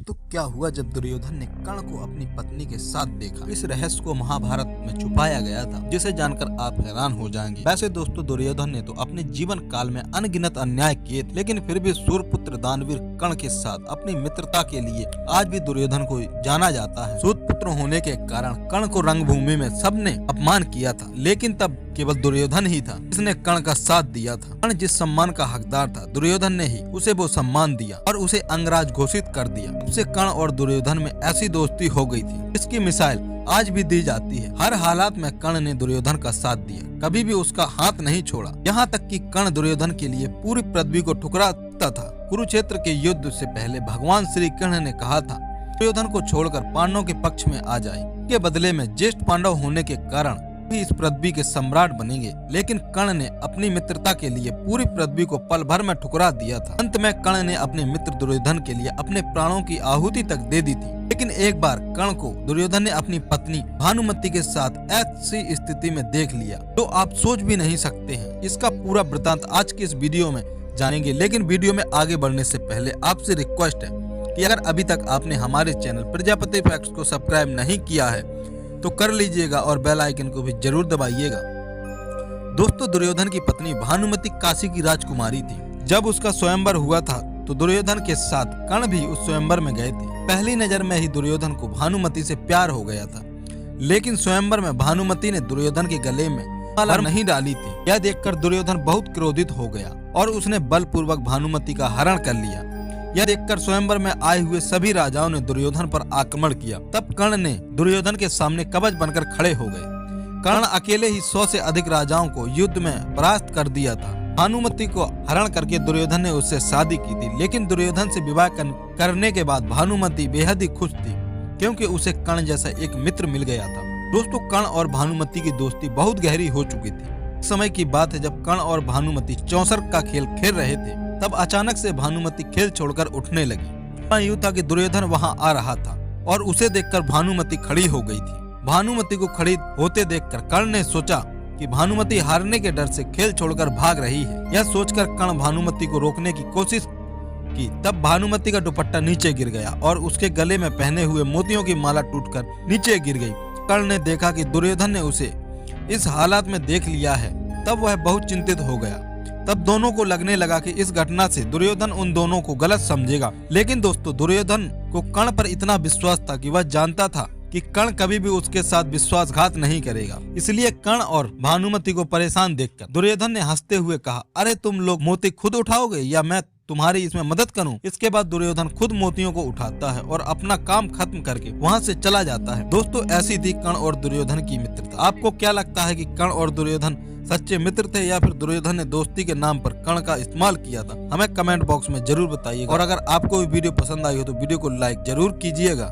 तो क्या हुआ जब दुर्योधन ने कर्ण को अपनी पत्नी के साथ देखा। इस रहस्य को महाभारत में छुपाया गया था, जिसे जानकर आप हैरान हो जाएंगे। वैसे दोस्तों, दुर्योधन ने तो अपने जीवन काल में अनगिनत अन्याय किए थे, लेकिन फिर भी सूर्यपुत्र दानवीर कर्ण के साथ अपनी मित्रता के लिए आज भी दुर्योधन को जाना जाता है। सूर्यपुत्र होने के कारण कर्ण को रंगभूमि में सबने अपमान किया था, लेकिन तब केवल दुर्योधन ही था जिसने कर्ण का साथ दिया था। कर्ण जिस सम्मान का हकदार था, दुर्योधन ने ही उसे वो सम्मान दिया और उसे अंगराज घोषित कर दिया। उससे कर्ण और दुर्योधन में ऐसी दोस्ती हो गई थी, इसकी मिसाल आज भी दी जाती है। हर हालात में कर्ण ने दुर्योधन का साथ दिया, कभी भी उसका हाथ नहीं छोड़ा। यहाँ तक कि कर्ण दुर्योधन के लिए पूरी पृथ्वी को ठुकराता था। कुरुक्षेत्र के युद्ध से पहले भगवान श्री कृष्ण ने कहा था दुर्योधन को छोड़कर पांडवों के पक्ष में आ जाए। के बदले में ज्येष्ठ पांडव होने के कारण भी इस पृथ्वी के सम्राट बनेंगे, लेकिन कर्ण ने अपनी मित्रता के लिए पूरी पृथ्वी को पल भर में ठुकरा दिया था। अंत में कर्ण ने अपने मित्र दुर्योधन के लिए अपने प्राणों की आहुति तक दे दी थी। लेकिन एक बार कर्ण को दुर्योधन ने अपनी पत्नी भानुमति के साथ ऐसी स्थिति में देख लिया तो आप सोच भी नहीं सकते हैं। इसका पूरा वृतांत आज की इस वीडियो में जानेंगे, लेकिन वीडियो में आगे बढ़ने से पहले आपसे रिक्वेस्ट है कि अगर अभी तक आपने हमारे चैनल प्रजापति फैक्ट्स को सब्सक्राइब नहीं किया है तो कर लीजिएगा और बेल आइकन को भी जरूर दबाइएगा। दोस्तों, दुर्योधन की पत्नी भानुमति काशी की राजकुमारी थी। जब उसका स्वयंवर हुआ था तो दुर्योधन के साथ कर्ण भी उस स्वयंवर में गए थे। पहली नजर में ही दुर्योधन को भानुमति से प्यार हो गया था, लेकिन स्वयंवर में भानुमति ने दुर्योधन के गले में माला नहीं डाली थी। यह देखकर दुर्योधन बहुत क्रोधित हो गया और उसने बलपूर्वक भानुमति का हरण कर लिया। यह देखकर स्वयंवर में आए हुए सभी राजाओं ने दुर्योधन पर आक्रमण किया। तब कर्ण ने दुर्योधन के सामने कवच बनकर खड़े हो गए। कर्ण अकेले ही 100 से अधिक राजाओं को युद्ध में परास्त कर दिया था। भानुमति को हरण करके दुर्योधन ने उससे शादी की थी, लेकिन दुर्योधन से विवाह करने के बाद भानुमति बेहद ही खुश थी, क्योंकि उसे कर्ण जैसा एक मित्र मिल गया था। दोस्तों, कर्ण और भानुमति की दोस्ती बहुत गहरी हो चुकी थी। समय की बात है जब कर्ण और भानुमति चौसर का खेल खेल रहे थे। तब अचानक से भानुमति खेल छोड़कर उठने लगी। यूं था कि दुर्योधन वहां आ रहा था और उसे देखकर भानुमति खड़ी हो गई थी। भानुमति को खड़ी होते देखकर कर्ण ने सोचा कि भानुमति हारने के डर से खेल छोड़कर भाग रही है। यह सोचकर कर्ण भानुमति को रोकने की कोशिश की। तब भानुमति का दुपट्टा नीचे गिर गया और उसके गले में पहने हुए मोतियों की माला टूटकर नीचे गिर गई। कर्ण ने देखा कि दुर्योधन ने उसे इस हालत में देख लिया है। तब वह बहुत चिंतित हो गया। तब दोनों को लगने लगा कि इस घटना से दुर्योधन उन दोनों को गलत समझेगा। लेकिन दोस्तों, दुर्योधन को कर्ण पर इतना विश्वास था कि वह जानता था कि कर्ण कभी भी उसके साथ विश्वासघात नहीं करेगा। इसलिए कर्ण और भानुमति को परेशान देखकर दुर्योधन ने हंसते हुए कहा, अरे तुम लोग मोती खुद उठाओगे या मैं तुम्हारी इसमें मदद करूं? इसके बाद दुर्योधन खुद मोतियों को उठाता है और अपना काम खत्म करके वहां से चला जाता है। दोस्तों, ऐसी थी कर्ण और दुर्योधन की मित्रता। आपको क्या लगता है कि कर्ण और दुर्योधन सच्चे मित्र थे या फिर दुर्योधन ने दोस्ती के नाम पर कर्ण का इस्तेमाल किया था? हमें कमेंट बॉक्स में जरूर बताइएगा। और अगर आपको भी वीडियो पसंद आई हो तो वीडियो को लाइक जरूर कीजिएगा।